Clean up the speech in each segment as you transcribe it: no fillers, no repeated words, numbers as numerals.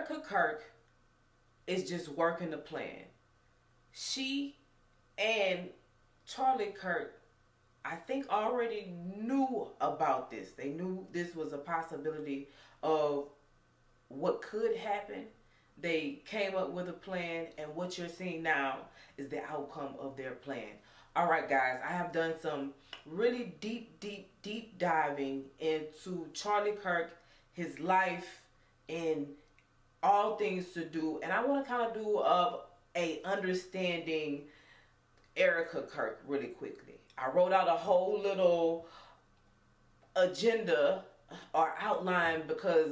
Erika Kirk is just working the plan. She and Charlie Kirk, I think, already knew about this. They knew this was a possibility of what could happen. They came up with a plan, and what you're seeing now is the outcome of their plan. All right, guys, I have done some really deep diving into Charlie Kirk, his life, and all things to do. And I want to kind of do a understanding Erika Kirk really quickly. I wrote out a whole little agenda or outline because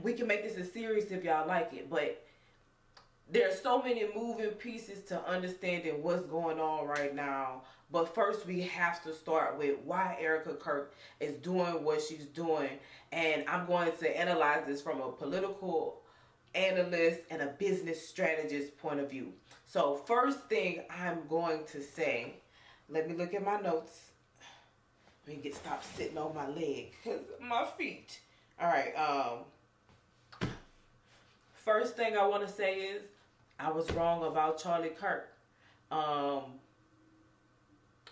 we can make this a series if y'all like it, but there's so many moving pieces to understanding what's going on right now. But first we have to start with why Erika Kirk is doing what she's doing. And I'm going to analyze this from a political analyst and a business strategist point of view. So first thing I'm going to say, let me look at my notes. Let me stop sitting on my leg because my feet. All right. First thing I want to say is I was wrong about Charlie Kirk.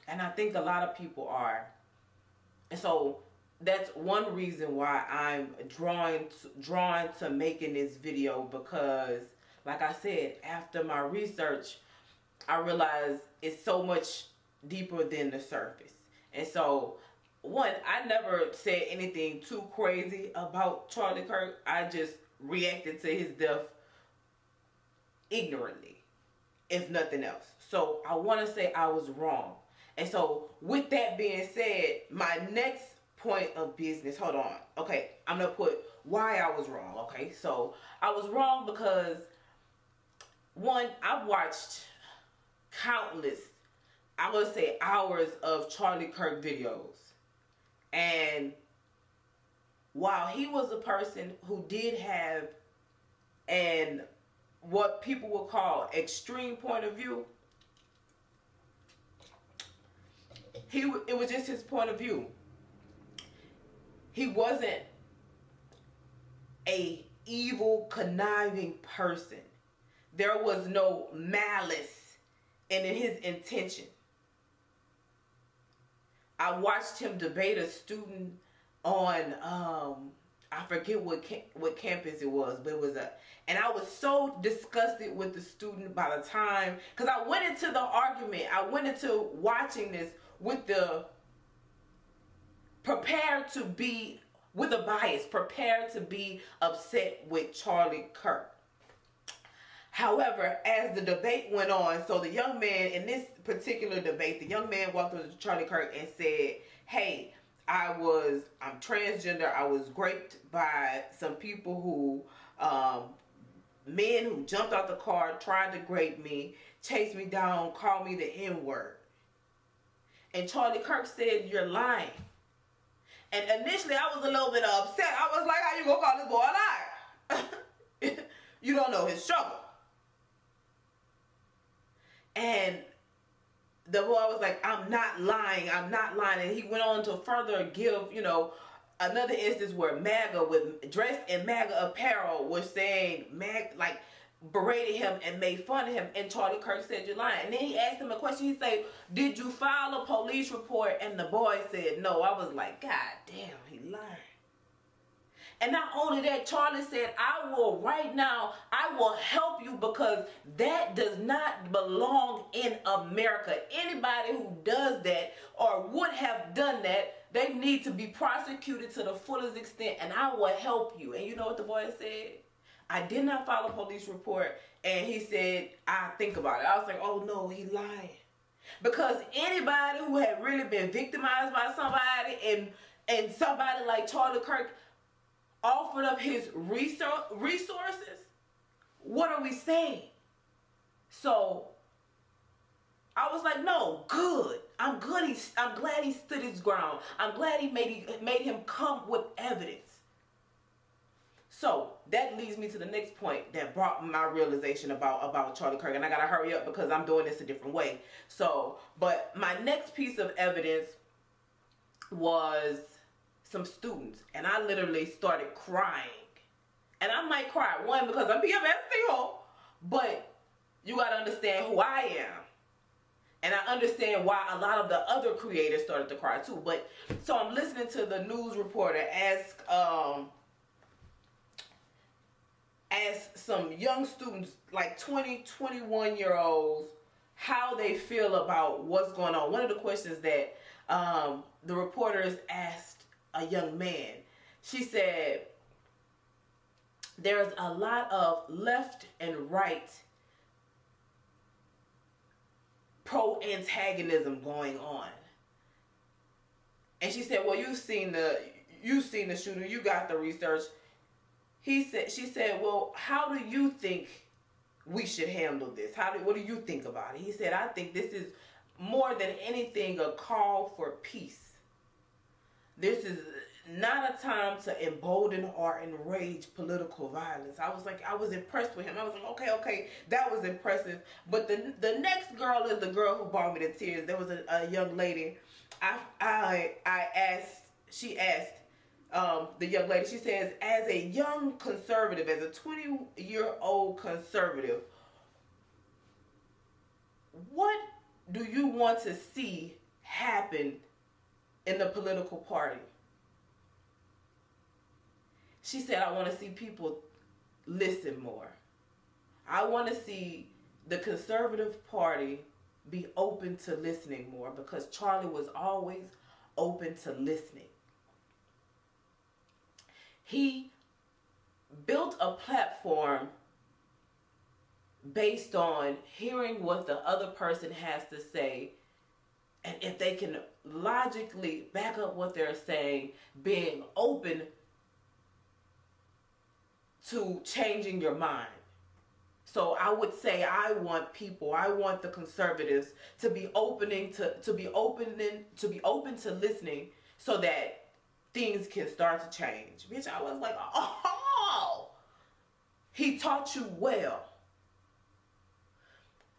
And I think a lot of people are. And so that's one reason why I'm drawn to making this video, because like I said, after my research, I realized it's so much deeper than the surface. And so one, I never said anything too crazy about Charlie Kirk. I just reacted to his death ignorantly, if nothing else. So I want to say I was wrong. And so with that being said, my next point of business, hold on. Okay, I'm going to put why I was wrong. Okay, so I was wrong because one, I've watched countless, I would say hours of Charlie Kirk videos. And while he was a person who did have what people would call extreme point of view, it was just his point of view. He wasn't a evil, conniving person. There was no malice in his intention. I watched him debate a student on I forget what campus it was, but it was and I was so disgusted with the student by the time, because I went into the argument, I went into watching this with the prepared to be with a bias, prepared to be upset with Charlie Kirk. However, as the debate went on, so the young man in this particular debate, the young man walked up to Charlie Kirk and said, "Hey, I'm transgender. I was raped by some people who, men who jumped out the car, tried to rape me, chased me down, called me the N-word." And Charlie Kirk said, "You're lying." And initially I was a little bit upset. I was like, "How you gonna call this boy a liar?" You don't know his struggle. And the boy was like, "I'm not lying. I'm not lying." And he went on to further give, another instance where MAGA, dressed in MAGA apparel, was saying, berated him and made fun of him. And Charlie Kirk said, "You're lying." And then he asked him a question. He said, "Did you file a police report?" And the boy said, "No." I was like, God damn, he lying. And not only that, Charlie said, I will help you, because that does not belong in America. Anybody who does that or would have done that, they need to be prosecuted to the fullest extent, and I will help you." And you know what the boy said? "I did not file a police report." And he said, "I'll think about it." I was like, oh no, he lying. Because anybody who had really been victimized by somebody, and somebody like Charlie Kirk offered up his resources, what are we saying? So I was like, no, good. I'm good. I'm glad he stood his ground. I'm glad he made him come with evidence. So that leads me to the next point that brought my realization about Charlie Kirk. And I gotta hurry up because I'm doing this a different way. So, but my next piece of evidence was some students, and I literally started crying And I might cry, one, because I'm PMS single, but you got to understand who I am. And I understand why a lot of the other creators started to cry too. But so I'm listening to the news reporter ask some young students, like 20, 21-year-olds, how they feel about what's going on. One of the questions that the reporters asked a young man, she said, there's a lot of left and right pro-antagonism going on. And she said, well, you've seen the shooter, you got the research. She said, well, how do you think we should handle this? What do you think about it? He said, I think this is more than anything a call for peace. This is not a time to embolden or enrage political violence. I was impressed with him. I was like, okay, that was impressive. But the next girl is the girl who brought me to tears. There was a young lady. She asked the young lady, she says, as a young conservative, as a 20-year-old conservative, what do you want to see happen in the political party? She said, I want to see people listen more. I want to see the conservative party be open to listening more, because Charlie was always open to listening. He built a platform based on hearing what the other person has to say, and if they can logically back up what they're saying, being open to changing your mind. So I would say I want the conservatives to be open to listening, so that things can start to change. Bitch, I was like, oh, he taught you well.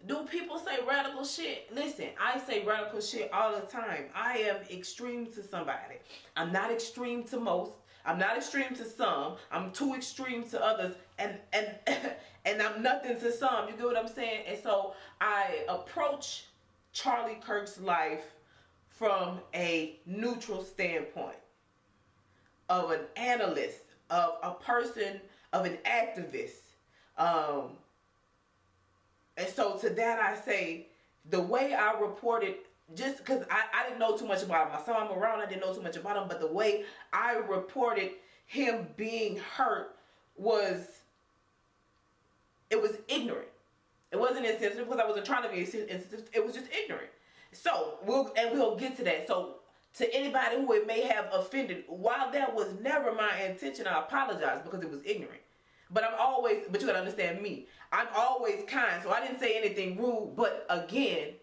Do people say radical shit? Listen, I say radical shit all the time. I am extreme to somebody. I'm not extreme to most. I'm not extreme to some. I'm too extreme to others, and I'm nothing to some. You get what I'm saying? And so I approach Charlie Kirk's life from a neutral standpoint, of an analyst, of a person, of an activist. And so to that I say, the way I reported, just because I didn't know too much about him. I saw him around, I didn't know too much about him, but the way I reported him being hurt was ignorant. It wasn't insensitive, because I wasn't trying to be insensitive. It was just ignorant. So, we'll get to that. So, to anybody who it may have offended, while that was never my intention, I apologize, because it was ignorant. But you gotta understand me. I'm always kind, so I didn't say anything rude, but again,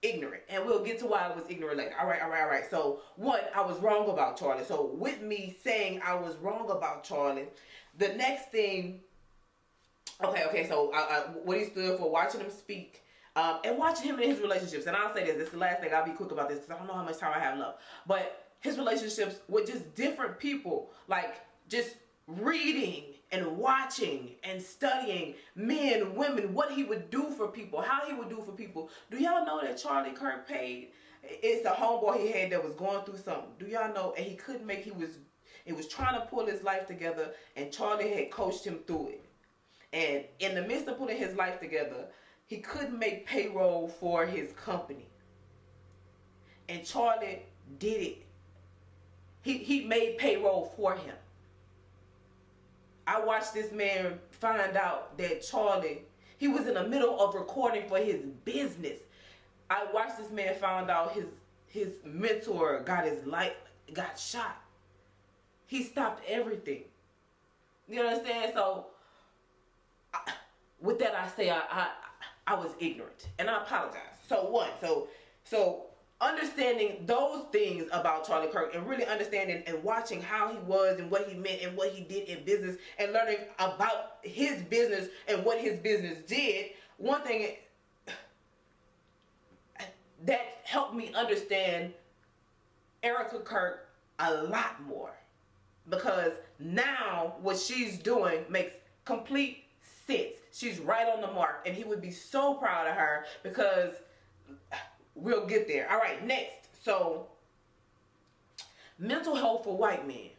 ignorant. And we'll get to why I was ignorant later. All right. So, one, I was wrong about Charlie. So, with me saying I was wrong about Charlie, the next thing, okay, so what he stood for, watching him speak, and watching him in his relationships. And I'll say this is the last thing, I'll be quick about this, because I don't know how much time I have left. But his relationships with just different people, like just reading and watching and studying men, women, what he would do for people, how he would do for people. Do y'all know that Charlie Kirk paid? It's a homeboy he had that was going through something. Do y'all know? And he couldn't make, he was trying to pull his life together, and Charlie had coached him through it. And in the midst of putting his life together, he couldn't make payroll for his company. And Charlie did it. He made payroll for him. I watched this man find out that Charlie, he was in the middle of recording for his business. I watched this man find out his mentor got shot. He stopped everything. You understand? So, with that I say I was ignorant, and I apologize. So understanding those things about Charlie Kirk, and really understanding and watching how he was and what he meant and what he did in business, and learning about his business and what his business did, one thing that helped me understand Erika Kirk a lot more, because now what she's doing makes complete sense. She's right on the mark, and he would be so proud of her, because we'll get there. All right, next. So, mental health for white men.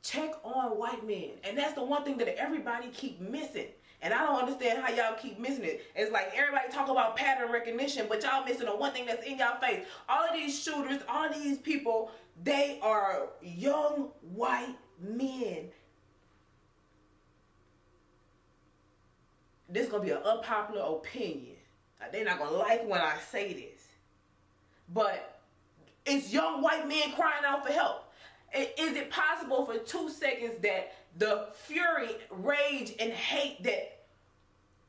Check on white men. And that's the one thing that everybody keep missing. And I don't understand how y'all keep missing it. It's like everybody talk about pattern recognition, but y'all missing the one thing that's in y'all face. All of these shooters, all of these people, they are young white men. This is going to be an unpopular opinion. They're not going to like when I say this. But it's young white men crying out for help. Is it possible for 2 seconds that the fury, rage, and hate that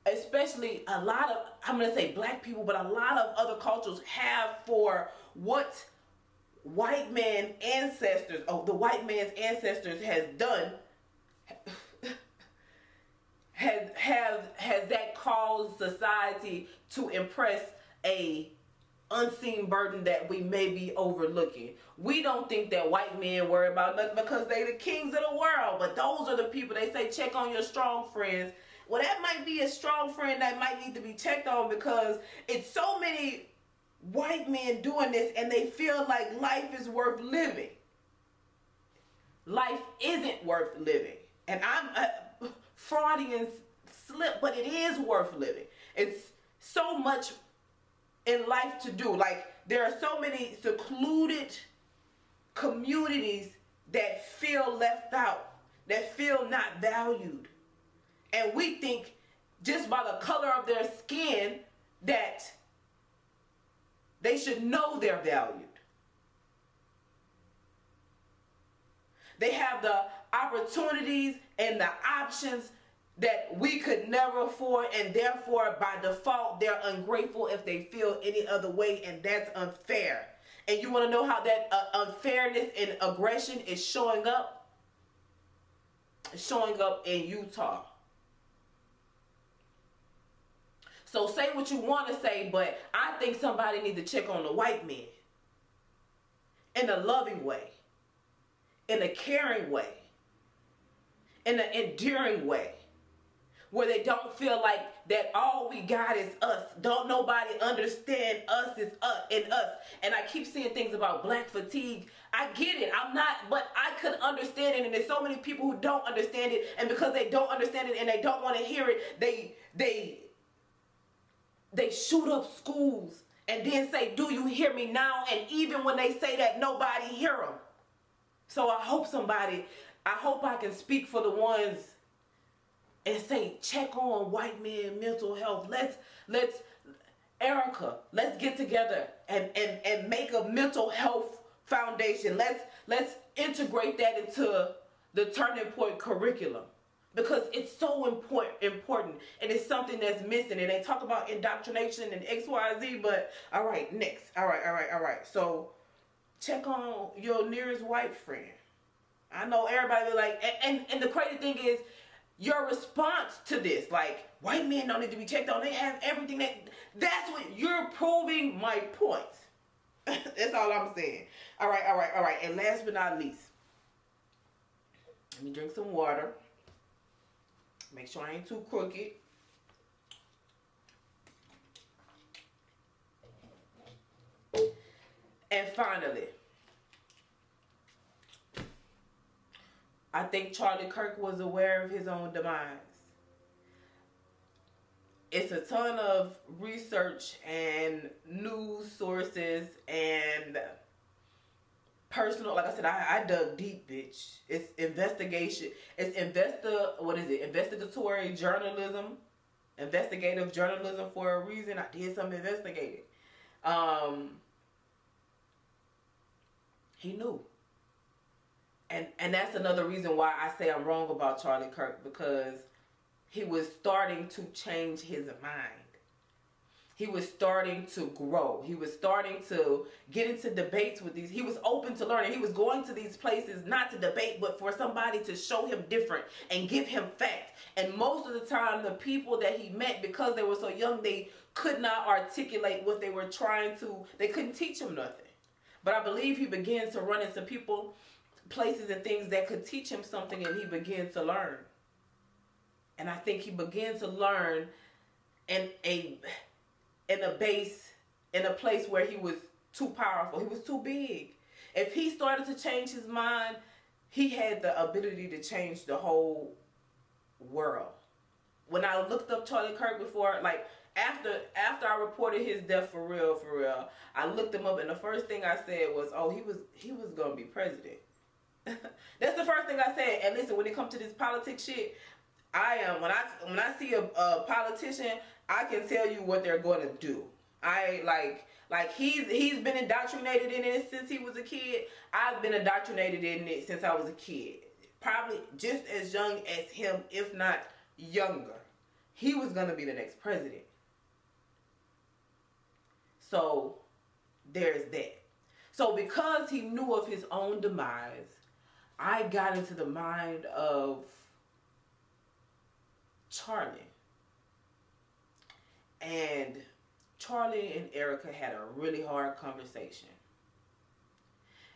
especially a lot of, I'm going to say black people, but a lot of other cultures have for what white man ancestors, the white man's ancestors has done, has that caused society to impress a unseen burden that we may be overlooking? We don't think that white men worry about nothing because they the kings of the world, but those are the people, they say check on your strong friends. Well, that might be a strong friend that might need to be checked on, because it's so many white men doing this and they feel like life is worth living. Life isn't worth living. And I'm Freudian slip, but it is worth living. It's so much in life to do. Like, there are so many secluded communities that feel left out, that feel not valued. And we think just by the color of their skin that they should know they're valued. They have the opportunities and the options that we could never afford, and therefore by default they're ungrateful if they feel any other way, and that's unfair. And you want to know how that unfairness and aggression is showing up? It's showing up in Utah. So say what you want to say, but I think somebody needs to check on the white men in a loving way, in a caring way, in an endearing way, where they don't feel like that all we got is us. Don't nobody understand us is us and us. And I keep seeing things about black fatigue. I get it. I'm not, but I could understand it. And there's so many people who don't understand it. And because they don't understand it and they don't want to hear it, they shoot up schools and then say, do you hear me now? And even when they say that, nobody hear them. So I hope I can speak for the ones and say, check on white men mental health. Let's Erika, let's get together and make a mental health foundation. Let's integrate that into the Turning Point curriculum, because it's so important, and it's something that's missing. And they talk about indoctrination and XYZ, but all right, next. All right. So check on your nearest white friend. I know everybody be like, and the crazy thing is, your response to this, like, white men don't need to be checked on, they have everything, that's what you're proving my point. That's all I'm saying. All right. And last but not least, let me drink some water. Make sure I ain't too crooked. And finally, I think Charlie Kirk was aware of his own demise. It's a ton of research and news sources and personal, like I said, I dug deep, bitch. It's investigation. It's investigatory journalism. Investigative journalism for a reason. I did some investigating. He knew. And that's another reason why I say I'm wrong about Charlie Kirk, because he was starting to change his mind. He was starting to grow. He was starting to get into debates with these. He was open to learning. He was going to these places not to debate, but for somebody to show him different and give him facts. And most of the time, the people that he met, because they were so young, they could not articulate what they were trying to. They couldn't teach him nothing. But I believe he began to run into people places and things that could teach him something, and he began to learn. And I think he began to learn in a place where he was too powerful. He was too big. If he started to change his mind, he had the ability to change the whole world. When I looked up Charlie Kirk before, like after I reported his death for real, I looked him up, and the first thing I said was, "Oh, he was gonna be president." That's the first thing I said. And listen, when it comes to this politics shit, I am when I see a politician, I can tell you what they're going to do. I like he's been indoctrinated in it since he was a kid. I've been indoctrinated in it since I was a kid. Probably just as young as him, if not younger. He was going to be the next president. So there's that. So because he knew of his own demise, I got into the mind of Charlie. And Charlie and Erika had a really hard conversation.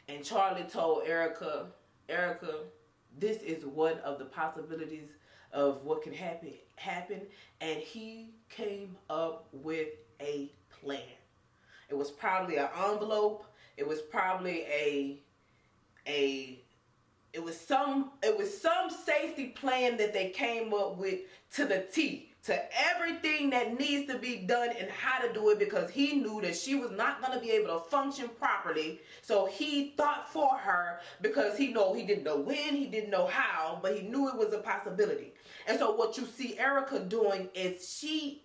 And Charlie told Erika, this is one of the possibilities of what can happen. And he came up with a plan. It was probably an envelope. It was probably it was some safety plan that they came up with to the T, to everything that needs to be done and how to do it, because he knew that she was not going to be able to function properly. So he thought for her, because he didn't know when, he didn't know how, but he knew it was a possibility. And so what you see Erika doing is she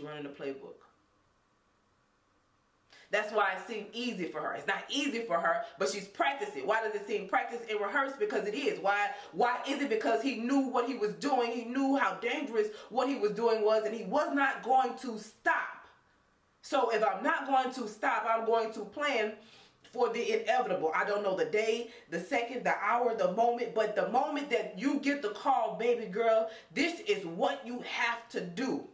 running the playbook. That's why it seemed easy for her. It's not easy for her, but she's practicing. Why does it seem practice and rehearse? Because it is. Why is it? Because he knew what he was doing. He knew how dangerous what he was doing was, and he was not going to stop. So if I'm not going to stop, I'm going to plan for the inevitable. I don't know the day, the second, the hour, the moment, but the moment that you get the call, baby girl, this is what you have to do.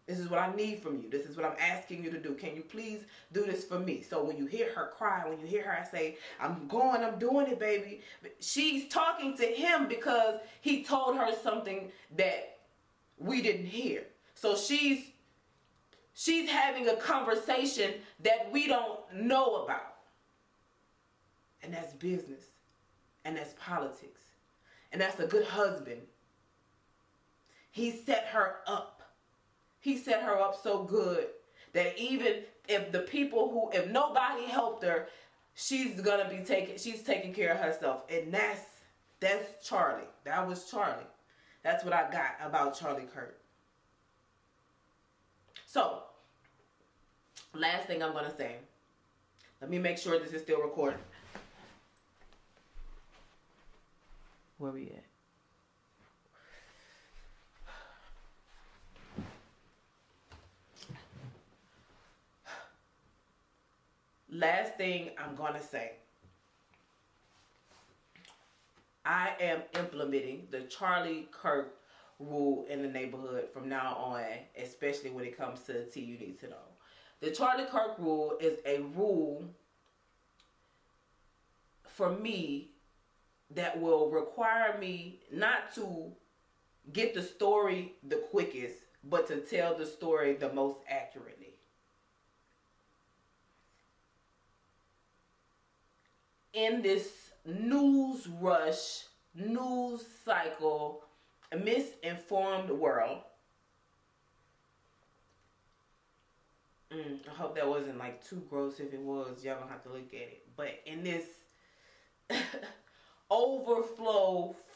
This is what I need from you. This is what I'm asking you to do. Can you please do this for me? So when you hear her cry, when you hear her say, I'm doing it, baby. She's talking to him because he told her something that we didn't hear. So she's having a conversation that we don't know about. And that's business. And that's politics. And that's a good husband. He set her up. He set her up so good that even if if nobody helped her, she's taking care of herself. And that's Charlie. That was Charlie. That's what I got about Charlie Kirk. So, last thing I'm going to say. Let me make sure this is still recording. Where we at? Last thing I'm going to say. I am implementing the Charlie Kirk rule in the neighborhood from now on, especially when it comes to the tea you need to know. The Charlie Kirk rule is a rule for me that will require me not to get the story the quickest, but to tell the story the most accurately. In this news rush, news cycle, misinformed world, I hope that wasn't like too gross. If it was, y'all gonna have to look at it. But in this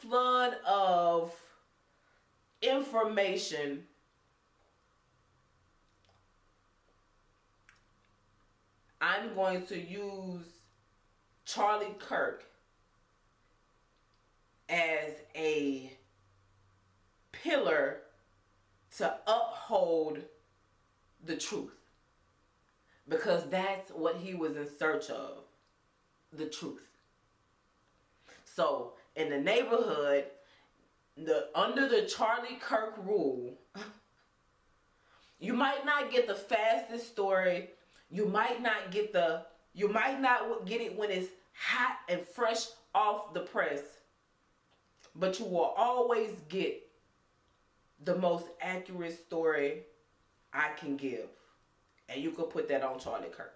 flood of information, I'm going to use Charlie Kirk as a pillar to uphold the truth, because that's what he was in search of, the truth. So in the neighborhood, under the Charlie Kirk rule, You might not get the fastest story. You might not get it when it's hot and fresh off the press. But you will always get the most accurate story I can give. And you can put that on Charlie Kirk.